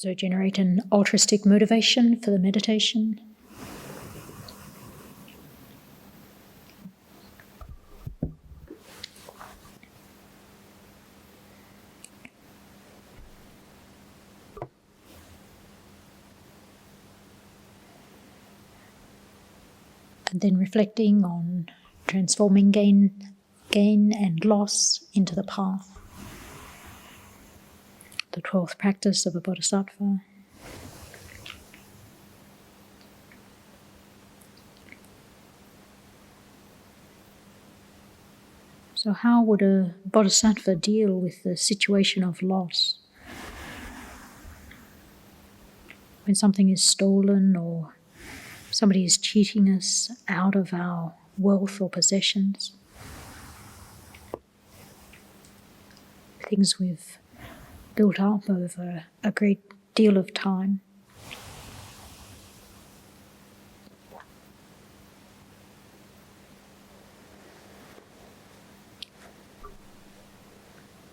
So generate an altruistic motivation for the meditation. And then reflecting on transforming gain and loss into the path. The 12th practice of a Bodhisattva. So how would a Bodhisattva deal with the situation of loss? When something is stolen or somebody is cheating us out of our wealth or possessions, things we've built up over a great deal of time.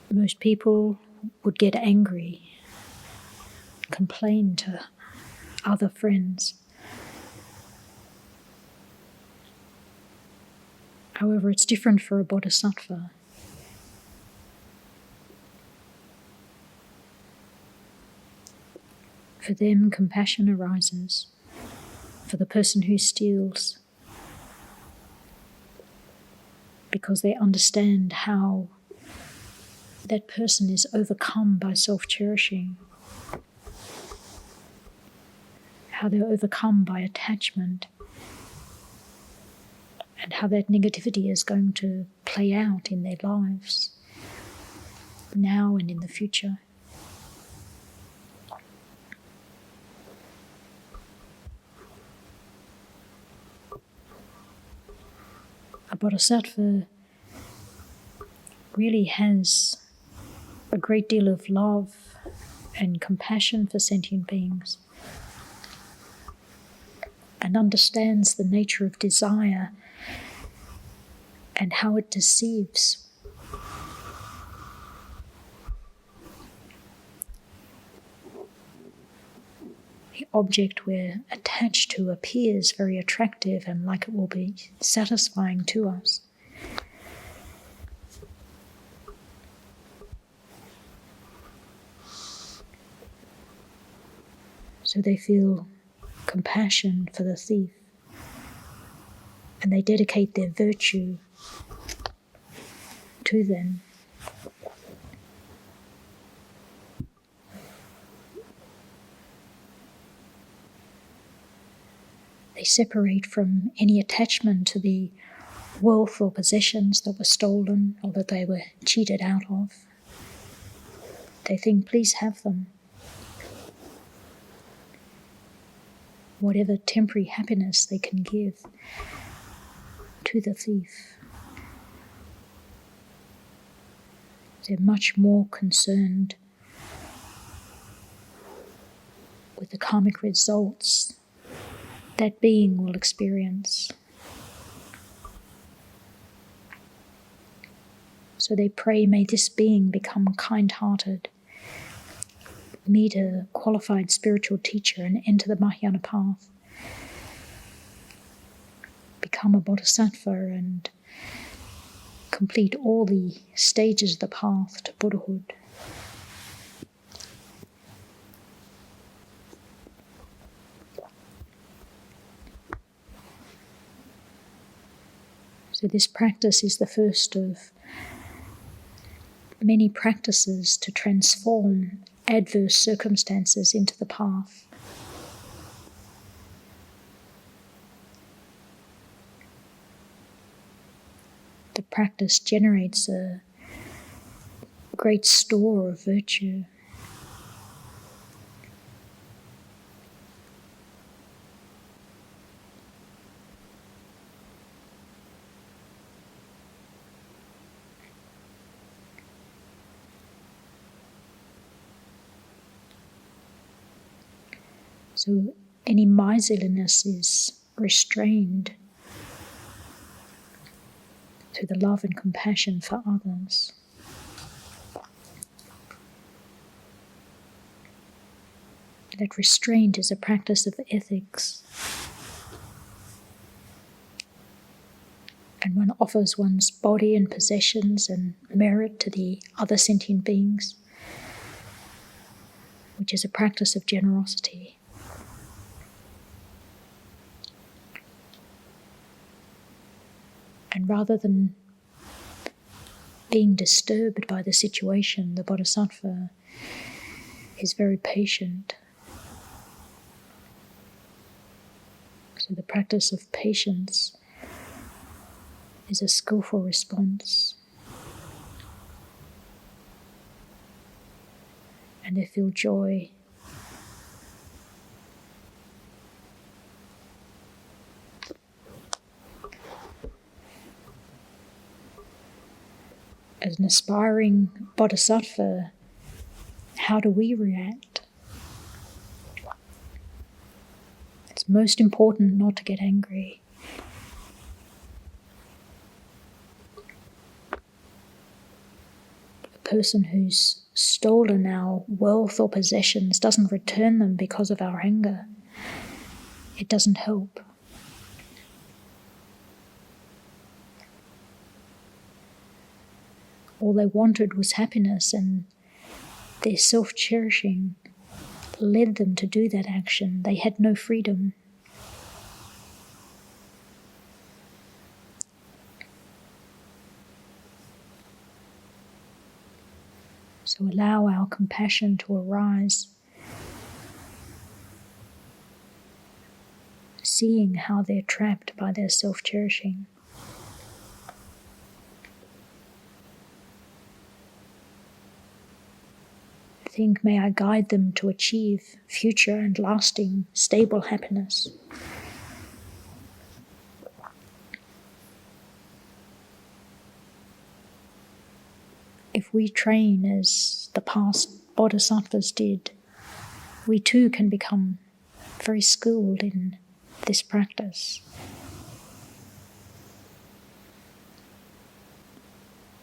Most people would get angry, complain to other friends. However, it's different for a Bodhisattva. For them, compassion arises for the person who steals, because they understand how that person is overcome by self-cherishing, how they're overcome by attachment, and how that negativity is going to play out in their lives, now and in the future. A Bodhisattva really has a great deal of love and compassion for sentient beings, and understands the nature of desire and how it deceives. The object we're attached to appears very attractive and like it will be satisfying to us. So they feel compassion for the thief, and they dedicate their virtue to them. They separate from any attachment to the wealth or possessions that were stolen or that they were cheated out of. They think, please have them. Whatever temporary happiness they can give to the thief. They're much more concerned with the karmic results that being will experience. So they pray, may this being become kind-hearted, meet a qualified spiritual teacher and enter the Mahayana path, become a Bodhisattva and complete all the stages of the path to Buddhahood. So this practice is the first of many practices to transform adverse circumstances into the path. The practice generates a great store of virtue. So any miserliness is restrained through the love and compassion for others. that restraint is a practice of ethics. And one offers one's body and possessions and merit to the other sentient beings, which is a practice of generosity. And rather than being disturbed by the situation, the Bodhisattva is very patient. So the practice of patience is a skillful response. And they feel joy. As an aspiring Bodhisattva, how do we react? It's most important not to get angry. A person who's stolen our wealth or possessions doesn't return them because of our anger. It doesn't help. All they wanted was happiness, and their self-cherishing led them to do that action. They had no freedom. So allow our compassion to arise, seeing how they're trapped by their self-cherishing. Think, may I guide them to achieve future and lasting, stable happiness. If we train as the past Bodhisattvas did, we too can become very skilled in this practice.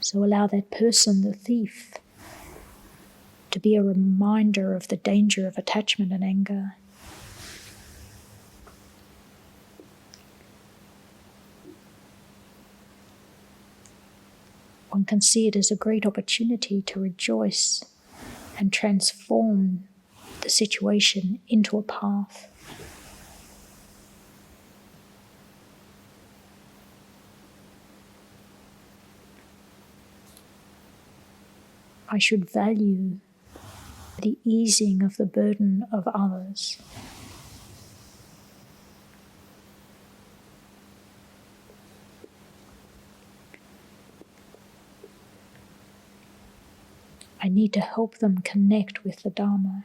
So allow that person, the thief, to be a reminder of the danger of attachment and anger. One can see it as a great opportunity to rejoice and transform the situation into a path. I should value the easing of the burden of others. I need to help them connect with the Dharma.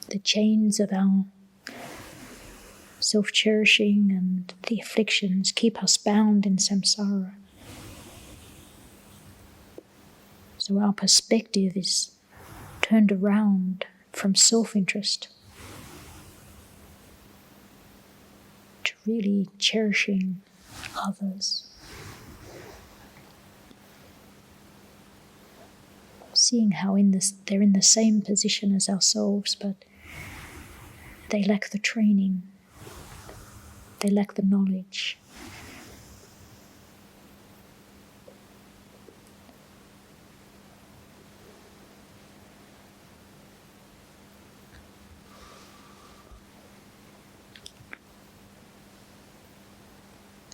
The chains of our self-cherishing and the afflictions keep us bound in samsara. So our perspective is turned around from self-interest to really cherishing others. Seeing how they're in the same position as ourselves, but they lack the training, they lack the knowledge.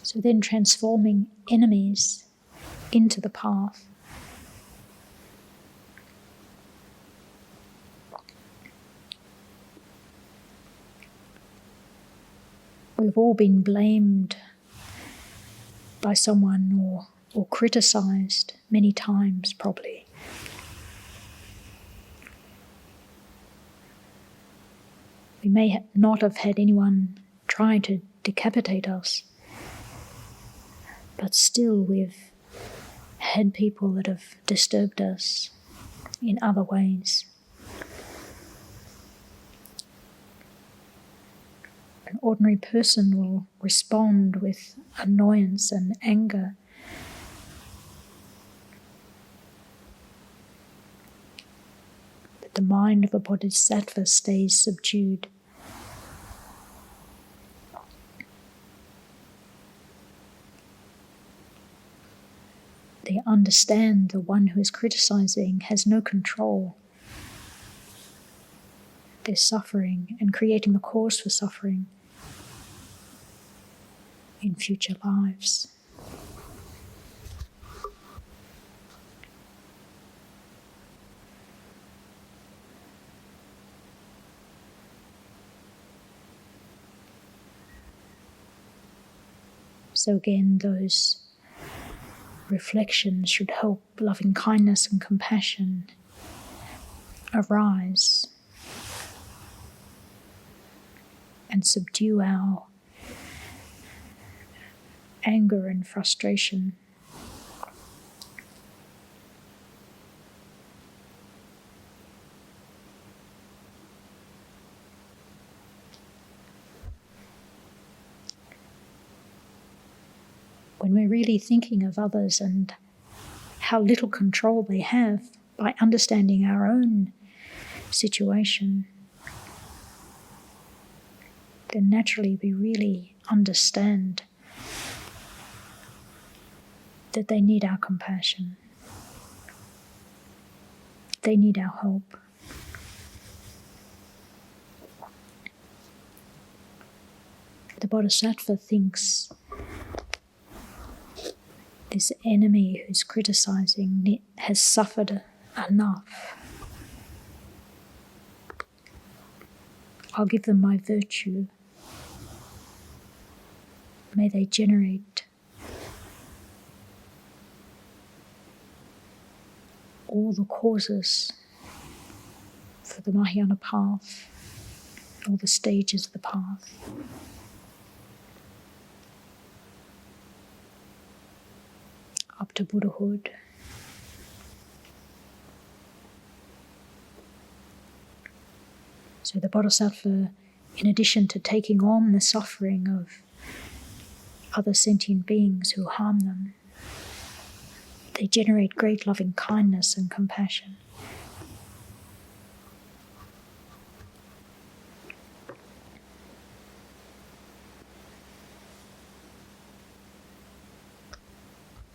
So then transforming enemies into the path. We've all been blamed by someone or criticized many times, probably. We may not have had anyone trying to decapitate us, but still we've had people that have disturbed us in other ways. ordinary person will respond with annoyance and anger. But the mind of a Bodhisattva stays subdued. They understand the one who is criticizing has no control. They're suffering and creating the cause for suffering in future lives. So again, those reflections should help loving kindness and compassion arise and subdue our anger and frustration. When we're really thinking of others and how little control they have, by understanding our own situation, then naturally we really understand that they need our compassion. They need our help. The Bodhisattva thinks this enemy who's criticizing has suffered enough. I'll give them my virtue. May they generate all the causes for the Mahayana path, all the stages of the path. Up to Buddhahood. So the Bodhisattva, in addition to taking on the suffering of other sentient beings who harm them, they generate great loving kindness and compassion.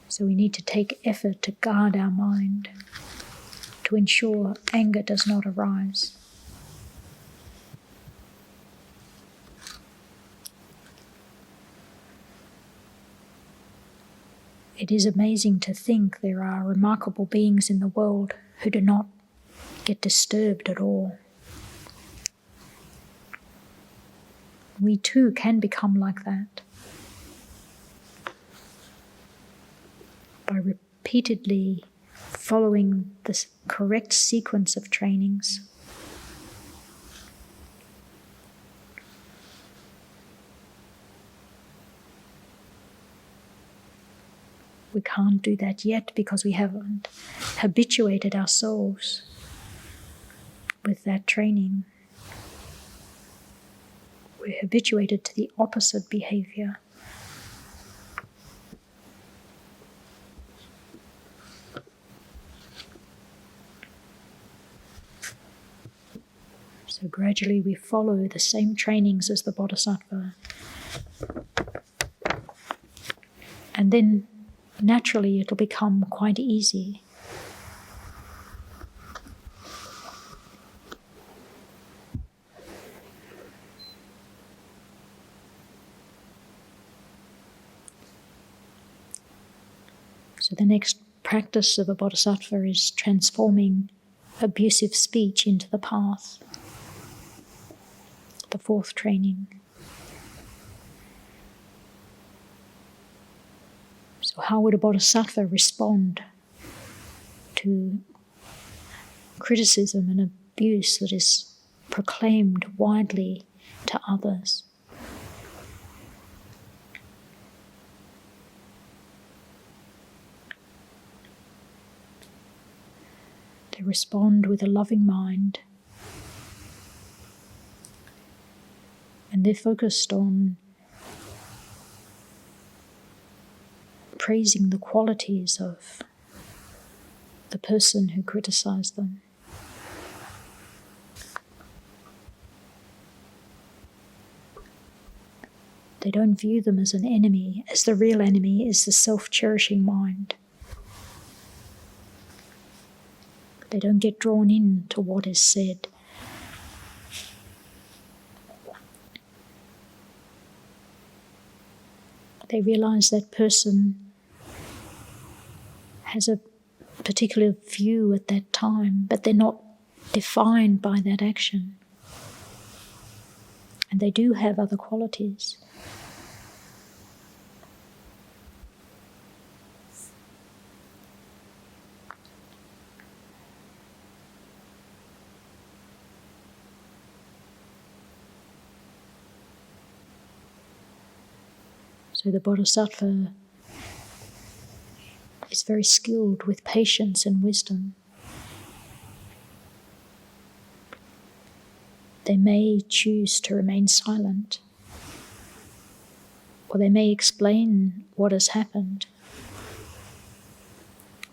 So we need to take effort to guard our mind, to ensure anger does not arise. It is amazing to think there are remarkable beings in the world who do not get disturbed at all. We too can become like that. By repeatedly following the correct sequence of trainings. We can't do that yet because we haven't habituated ourselves with that training. We're habituated to the opposite behavior. So gradually we follow the same trainings as the Bodhisattva. And then naturally it'll become quite easy. So the next practice of a Bodhisattva is transforming abusive speech into the path. The fourth training. So how would a Bodhisattva respond to criticism and abuse that is proclaimed widely to others? They respond with a loving mind And they're focused on praising the qualities of the person who criticized them. They don't view them as an enemy, as the real enemy is the self-cherishing mind. They don't get drawn in to what is said. They realize that person has a particular view at that time, but they're not defined by that action. And they do have other qualities. So the Bodhisattva is very skilled with patience and wisdom. They may choose to remain silent, or they may explain what has happened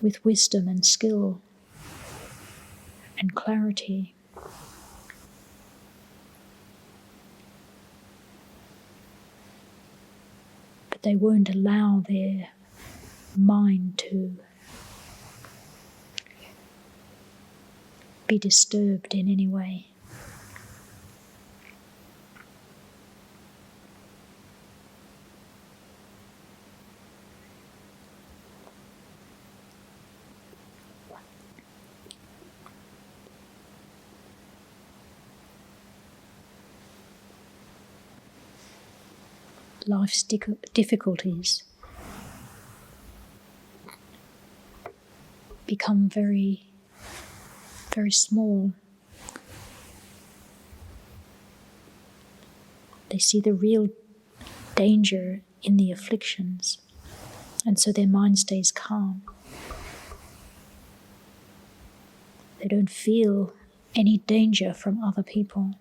with wisdom and skill and clarity. But they won't allow their mind to be disturbed in any way. Life's difficulties become very, very small. They see the real danger in the afflictions, and so their mind stays calm. They don't feel any danger from other people.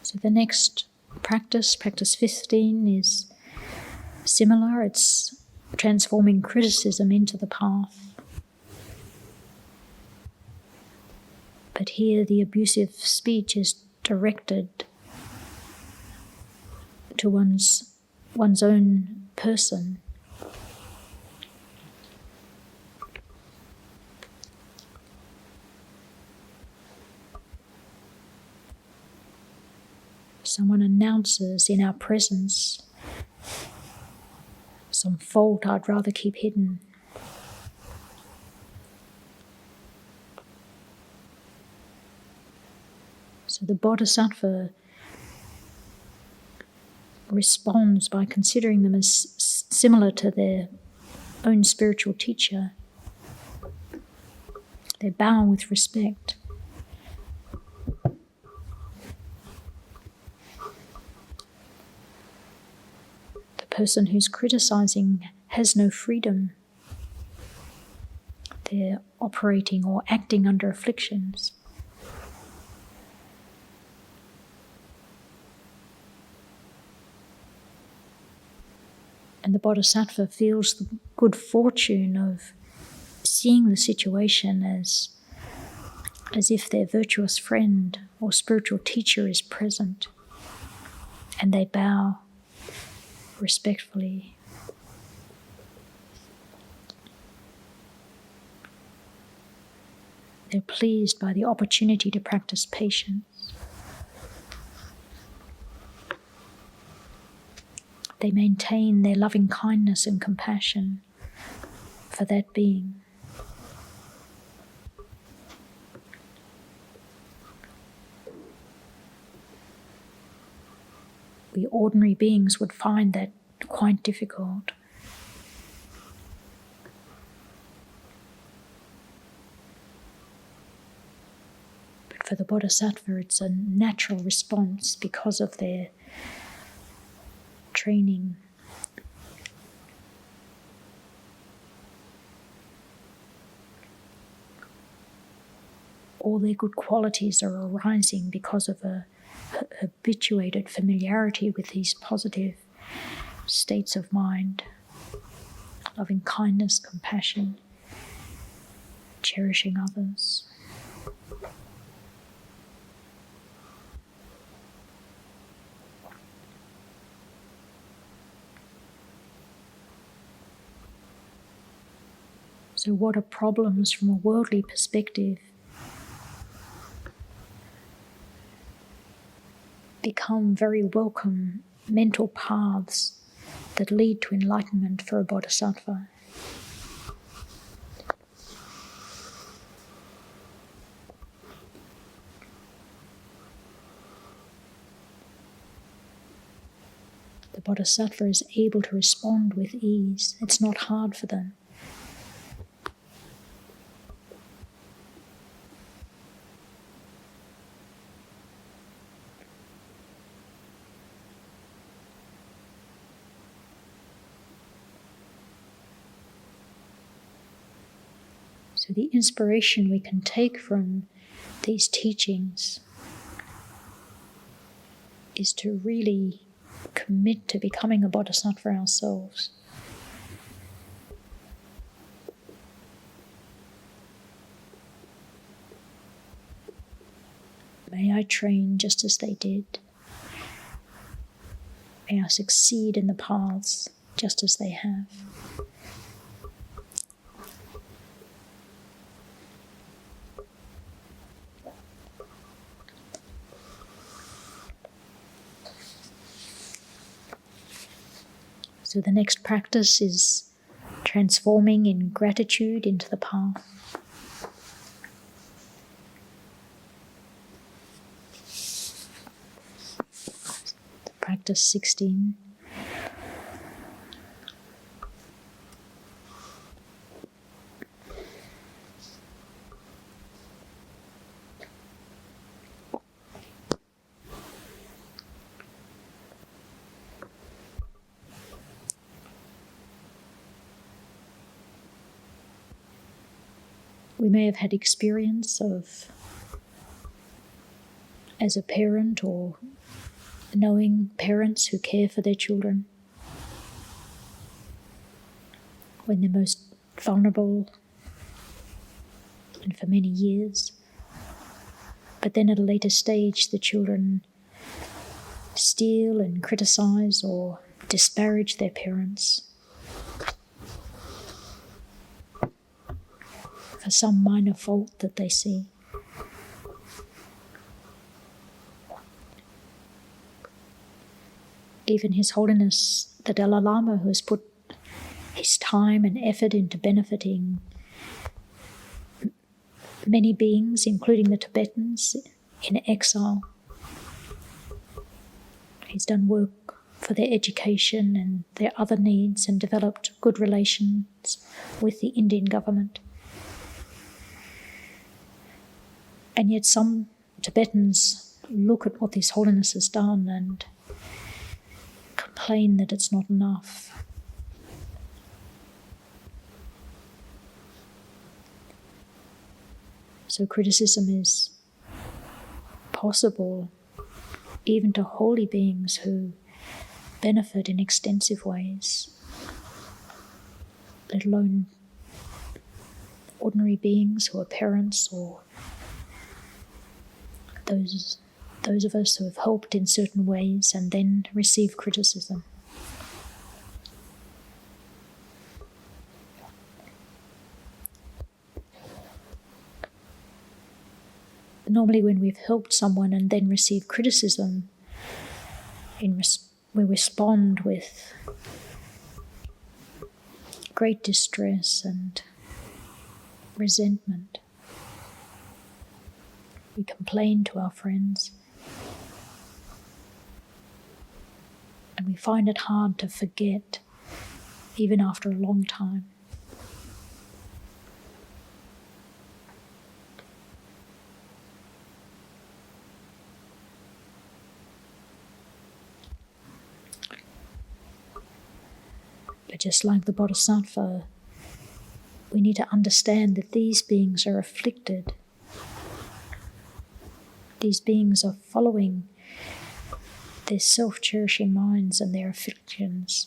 So the next practice 15, is similar. It's transforming criticism into the path. But here the abusive speech is directed to one's own person. Someone announces in our presence some fault I'd rather keep hidden. So the Bodhisattva responds by considering them as similar to their own spiritual teacher. They bow with respect. The person who's criticizing has no freedom. They're operating or acting under afflictions. And the Bodhisattva feels the good fortune of seeing the situation as if their virtuous friend or spiritual teacher is present, and they bow respectfully. They're pleased by the opportunity to practice patience. They maintain their loving kindness and compassion for that being. We ordinary beings would find that quite difficult. But For the Bodhisattva, it's a natural response because of their training. All their good qualities are arising because of a habituated familiarity with these positive states of mind, loving kindness, compassion, cherishing others. So what are problems from a worldly perspective become very welcome mental paths that lead to enlightenment for a bodhisattva. The bodhisattva is able to respond with ease. It's not hard for them. So the inspiration we can take from these teachings is to really commit to becoming a bodhisattva ourselves. May I train just as they did. May I succeed in the paths just as they have. So the next practice is transforming in gratitude into the path. Practice 16. We may have had experience of, as a parent or knowing parents who care for their children when they're most vulnerable and for many years. But then at a later stage, the children steal and criticize or disparage their parents for some minor fault that they see. Even His Holiness the Dalai Lama, who has put his time and effort into benefiting many beings, including the Tibetans in exile. He's done work for their education and their other needs and developed good relations with the Indian government. And yet some Tibetans look at what His Holiness has done and complain that it's not enough. So criticism is possible even to holy beings who benefit in extensive ways, let alone ordinary beings who are parents or those of us who have helped in certain ways and then receive criticism. Normally when we've helped someone and then receive criticism, we respond with great distress and resentment. We complain to our friends. And we find it hard to forget, even after a long time. But just like the Bodhisattva, we need to understand that these beings are afflicted. These beings are following their self-cherishing minds and their afflictions.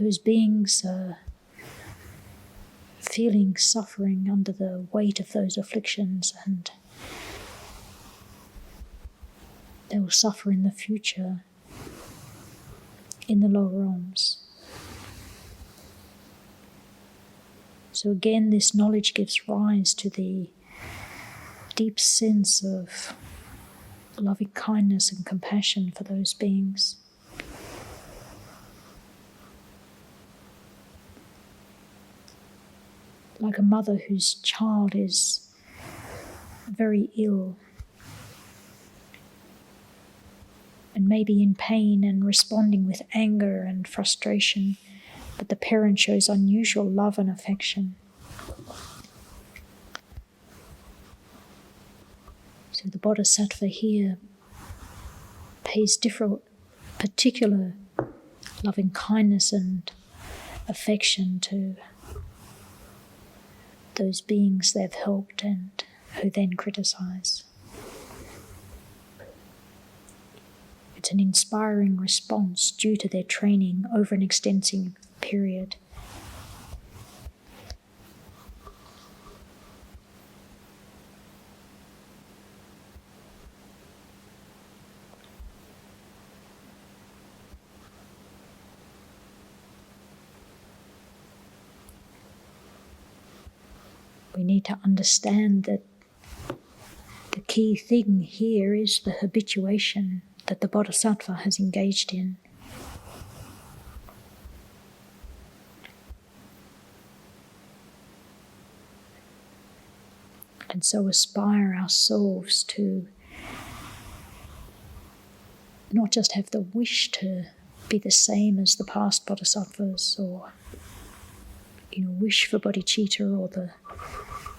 Those beings are feeling suffering under the weight of those afflictions, and they will suffer in the future in the lower realms. So again, this knowledge gives rise to the deep sense of loving kindness and compassion for those beings. Like a mother whose child is very ill and maybe in pain and responding with anger and frustration, but the parent shows unusual love and affection. So the Bodhisattva here pays particular loving kindness and affection to those beings they've helped and who then criticize. It's an inspiring response due to their training over an extensive period. We need to understand that the key thing here is the habituation that the Bodhisattva has engaged in. And so aspire ourselves to not just have the wish to be the same as the past Bodhisattvas, or wish for bodhicitta or the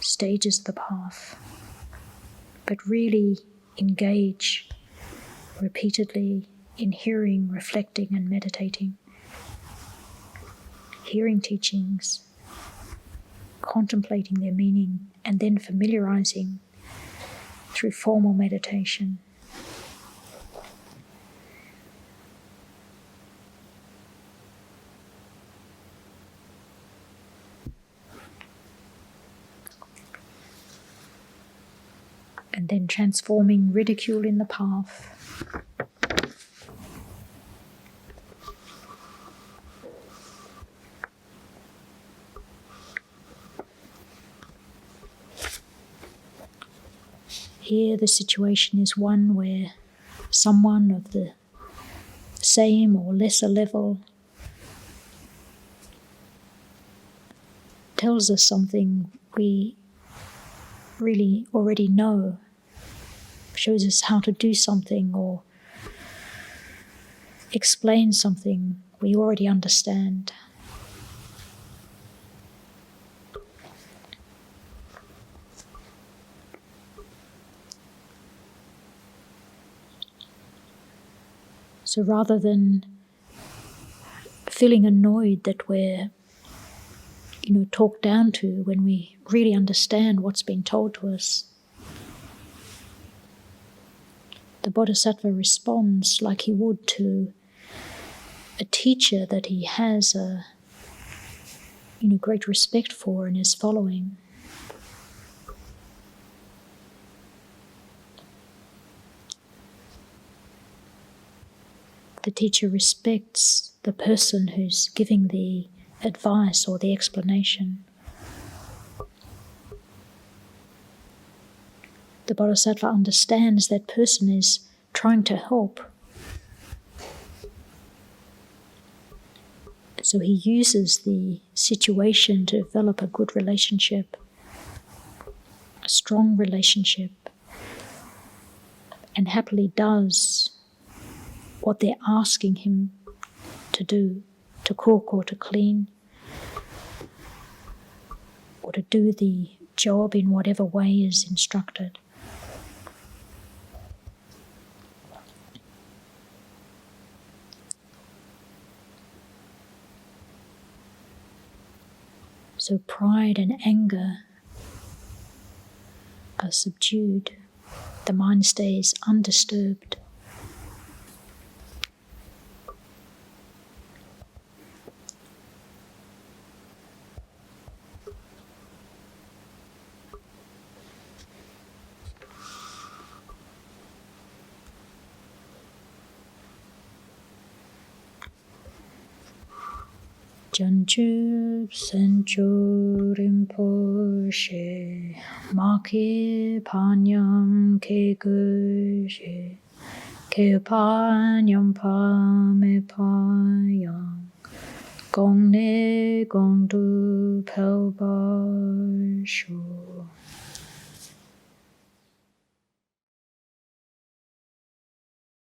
stages of the path, but really engage repeatedly in hearing, reflecting and meditating, hearing teachings, contemplating their meaning, and then familiarizing through formal meditation. And then transforming ridicule in the path. Here the situation is one where someone of the same or lesser level tells us something we really already know, shows us how to do something or explains something we already understand. So rather than feeling annoyed that we're talked down to when we really understand what's been told to us, the Bodhisattva responds like he would to a teacher that he has a great respect for and is following. The teacher respects the person who's giving the advice or the explanation. The Bodhisattva understands that person is trying to help. So he uses the situation to develop a good relationship, a strong relationship, and happily does what they're asking him to do, to cook or to clean, or to do the job in whatever way is instructed. So pride and anger are subdued. The mind stays undisturbed. Janchub Sencho Rinpoche Maki Panyam Kegushe Ke Panyam Pame Payam Gong Ne Gong Du Pelbasho